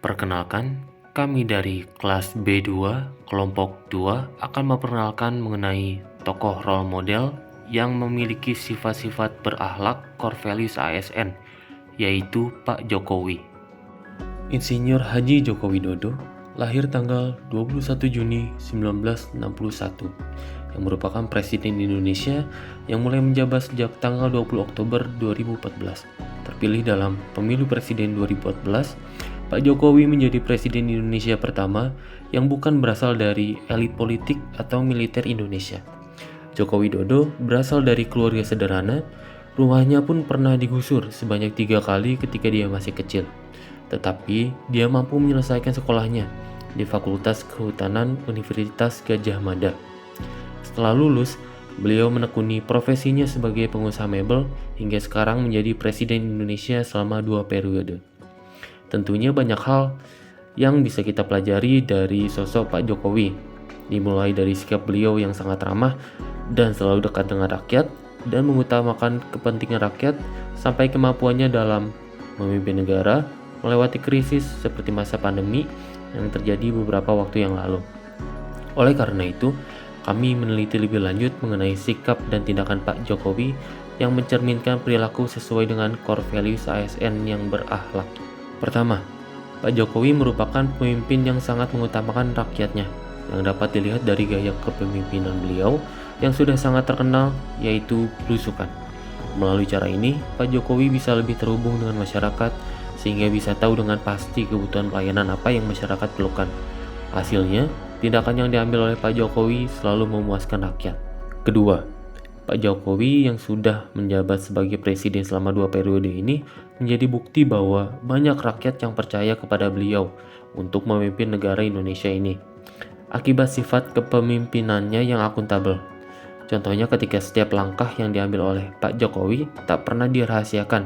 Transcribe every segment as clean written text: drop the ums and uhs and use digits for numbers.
Perkenalkan, kami dari kelas B2 kelompok 2 akan memperkenalkan mengenai tokoh role model yang memiliki sifat-sifat berakhlak core values ASN, yaitu Pak Jokowi. Insinyur Haji Joko Widodo lahir tanggal 21 Juni 1961 yang merupakan Presiden Indonesia yang mulai menjabat sejak tanggal 20 Oktober 2014. Terpilih dalam pemilu presiden 2014, Pak Jokowi menjadi Presiden Indonesia pertama yang bukan berasal dari elit politik atau militer Indonesia. Joko Widodo berasal dari keluarga sederhana, rumahnya pun pernah digusur sebanyak 3 kali ketika dia masih kecil. Tetapi dia mampu menyelesaikan sekolahnya di Fakultas Kehutanan Universitas Gadjah Mada. Setelah lulus, beliau menekuni profesinya sebagai pengusaha mebel hingga sekarang menjadi Presiden Indonesia selama 2 periode. Tentunya banyak hal yang bisa kita pelajari dari sosok Pak Jokowi, dimulai dari sikap beliau yang sangat ramah dan selalu dekat dengan rakyat dan mengutamakan kepentingan rakyat sampai kemampuannya dalam memimpin negara melewati krisis seperti masa pandemi yang terjadi beberapa waktu yang lalu. Oleh karena itu, kami meneliti lebih lanjut mengenai sikap dan tindakan Pak Jokowi yang mencerminkan perilaku sesuai dengan core values ASN yang berakhlak. Pertama, Pak Jokowi merupakan pemimpin yang sangat mengutamakan rakyatnya, yang dapat dilihat dari gaya kepemimpinan beliau yang sudah sangat terkenal, yaitu belusukan. Melalui cara ini, Pak Jokowi bisa lebih terhubung dengan masyarakat, sehingga bisa tahu dengan pasti kebutuhan pelayanan apa yang masyarakat perlukan. Hasilnya, tindakan yang diambil oleh Pak Jokowi selalu memuaskan rakyat. Kedua, Pak Jokowi yang sudah menjabat sebagai presiden selama 2 periode ini menjadi bukti bahwa banyak rakyat yang percaya kepada beliau untuk memimpin negara Indonesia ini. Akibat sifat kepemimpinannya yang akuntabel. Contohnya ketika setiap langkah yang diambil oleh Pak Jokowi tak pernah dirahasiakan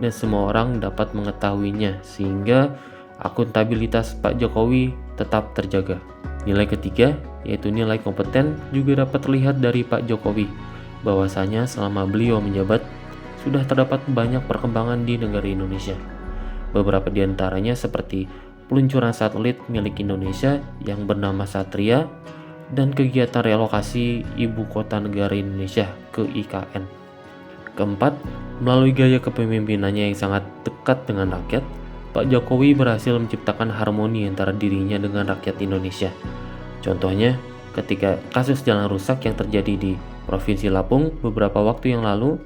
dan semua orang dapat mengetahuinya sehingga akuntabilitas Pak Jokowi tetap terjaga. Nilai ketiga, yaitu nilai kompeten, juga dapat terlihat dari Pak Jokowi, bahwasanya selama beliau menjabat, sudah terdapat banyak perkembangan di negara Indonesia. Beberapa di antaranya seperti peluncuran satelit milik Indonesia yang bernama Satria, dan kegiatan relokasi ibu kota negara Indonesia ke IKN. Keempat, melalui gaya kepemimpinannya yang sangat dekat dengan rakyat, Pak Jokowi berhasil menciptakan harmoni antara dirinya dengan rakyat Indonesia. Contohnya, ketika kasus jalan rusak yang terjadi di Provinsi Lampung beberapa waktu yang lalu,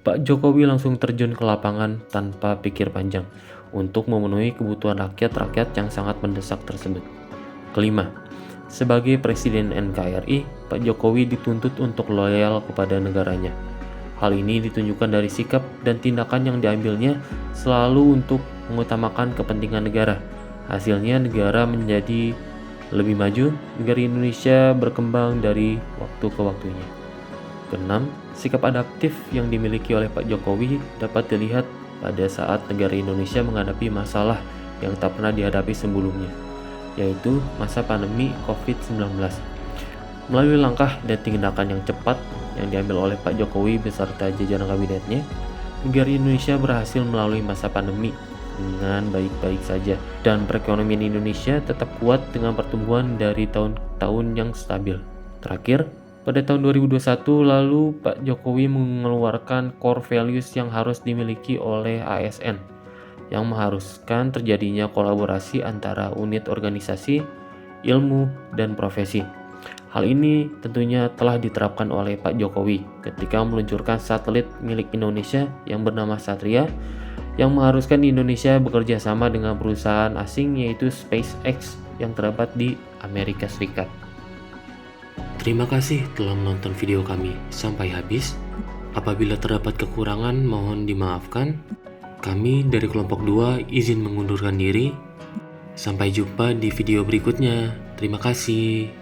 Pak Jokowi langsung terjun ke lapangan tanpa pikir panjang untuk memenuhi kebutuhan rakyat-rakyat yang sangat mendesak tersebut. Kelima, sebagai Presiden NKRI, Pak Jokowi dituntut untuk loyal kepada negaranya. Hal ini ditunjukkan dari sikap dan tindakan yang diambilnya selalu untuk mengutamakan kepentingan negara. Hasilnya negara menjadi lebih maju, negara Indonesia berkembang dari waktu ke waktunya. Keenam, sikap adaptif yang dimiliki oleh Pak Jokowi dapat dilihat pada saat negara Indonesia menghadapi masalah yang tak pernah dihadapi sebelumnya, yaitu masa pandemi COVID-19. Melalui langkah dan tindakan yang cepat yang diambil oleh Pak Jokowi beserta jajaran kabinetnya, negara Indonesia berhasil melalui masa pandemi dengan baik-baik saja dan perekonomian Indonesia tetap kuat dengan pertumbuhan dari tahun-tahun yang stabil. Terakhir, pada tahun 2021 lalu Pak Jokowi mengeluarkan core values yang harus dimiliki oleh ASN yang mengharuskan terjadinya kolaborasi antara unit organisasi, ilmu, dan profesi. Hal ini tentunya telah diterapkan oleh Pak Jokowi ketika meluncurkan satelit milik Indonesia yang bernama Satria yang mengharuskan Indonesia bekerja sama dengan perusahaan asing yaitu SpaceX yang terdapat di Amerika Serikat. Terima kasih telah menonton video kami sampai habis. Apabila terdapat kekurangan mohon dimaafkan. Kami dari kelompok 2 izin mengundurkan diri. Sampai jumpa di video berikutnya. Terima kasih.